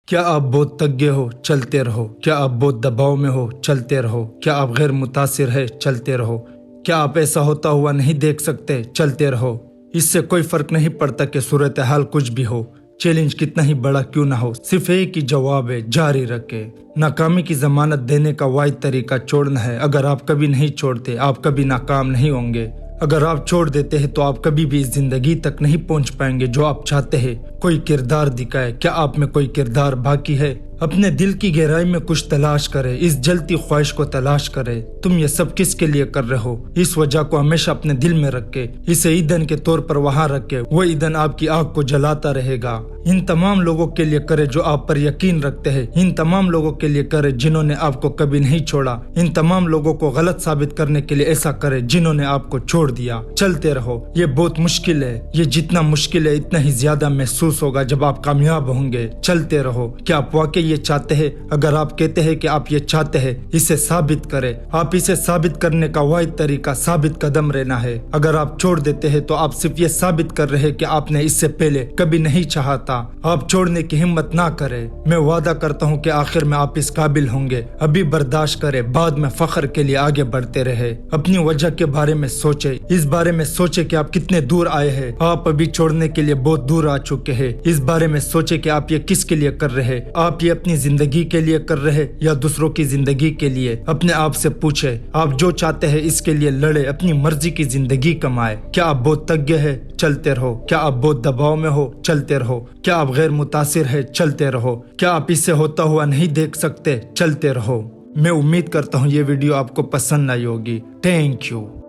کیا آپ بہت تگے ہو؟ چلتے رہو۔ کیا آپ بہت دباؤ میں ہو؟ چلتے رہو۔ کیا آپ غیر متاثر ہے؟ چلتے رہو۔ کیا آپ ایسا ہوتا ہوا نہیں دیکھ سکتے؟ چلتے رہو۔ اس سے کوئی فرق نہیں پڑتا کہ صورتحال کچھ بھی ہو، چیلنج کتنا ہی بڑا کیوں نہ ہو، صرف ایک ہی جواب ہے: جاری رکھے۔ ناکامی کی ضمانت دینے کا واحد طریقہ چھوڑنا ہے۔ اگر آپ کبھی نہیں چھوڑتے، آپ کبھی ناکام نہیں ہوں گے۔ اگر آپ چھوڑ دیتے ہیں تو آپ کبھی بھی اس زندگی تک نہیں پہنچ پائیں گے جو آپ چاہتے ہیں۔ کوئی کردار دکھائے۔ کیا آپ میں کوئی کردار باقی ہے؟ اپنے دل کی گہرائی میں کچھ تلاش کرے، اس جلتی خواہش کو تلاش کرے۔ تم یہ سب کس کے لیے کر رہے ہو؟ اس وجہ کو ہمیشہ اپنے دل میں رکھے، اسے ایندھن کے طور پر وہاں رکھے۔ وہ ایندھن آپ کی آگ کو جلاتا رہے گا۔ ان تمام لوگوں کے لیے کرے جو آپ پر یقین رکھتے ہیں، ان تمام لوگوں کے لیے کرے جنہوں نے آپ کو کبھی نہیں چھوڑا، ان تمام لوگوں کو غلط ثابت کرنے کے لیے ایسا کرے جنہوں نے آپ کو چھوڑ دیا۔ چلتے رہو۔ یہ بہت مشکل ہے، یہ جتنا مشکل ہے اتنا ہی زیادہ محسوس ہوگا جب آپ کامیاب ہوں گے۔ چلتے رہو۔ کیا آپ واقعی یہ چاہتے ہیں؟ اگر آپ کہتے ہیں کہ آپ یہ چاہتے ہیں، اسے ثابت کریں۔ آپ اسے ثابت کرنے کا واحد طریقہ ثابت قدم رہنا ہے۔ اگر آپ چھوڑ دیتے ہیں تو آپ صرف یہ ثابت کر رہے کہ آپ نے اس سے پہلے کبھی نہیں چاہا تھا۔ آپ چھوڑنے کی ہمت نہ کریں۔ میں وعدہ کرتا ہوں کہ آخر میں آپ اس قابل ہوں گے۔ ابھی برداشت کریں، بعد میں فخر کے لیے آگے بڑھتے رہے۔ اپنی وجہ کے بارے میں سوچیں، اس بارے میں سوچیں کہ آپ کتنے دور آئے ہیں۔ آپ ابھی چھوڑنے کے لیے بہت دور آ چکے ہیں۔ اس بارے میں سوچیں کہ آپ یہ کس کے لیے کر رہے ہیں۔ آپ یہ اپنی زندگی کے لیے کر رہے یا دوسروں کی زندگی کے لیے؟ اپنے آپ سے پوچھیں۔ آپ جو چاہتے ہیں اس کے لیے لڑیں، اپنی مرضی کی زندگی کمائیں۔ کیا آپ بہت تگے ہیں؟ چلتے رہو۔ کیا آپ بہت دباؤ میں ہو؟ چلتے رہو۔ کیا آپ غیر متاثر ہے؟ چلتے رہو۔ کیا آپ اس سے ہوتا ہوا نہیں دیکھ سکتے؟ چلتے رہو۔ میں امید کرتا ہوں یہ ویڈیو آپ کو پسند آئی ہوگی۔ Thank you.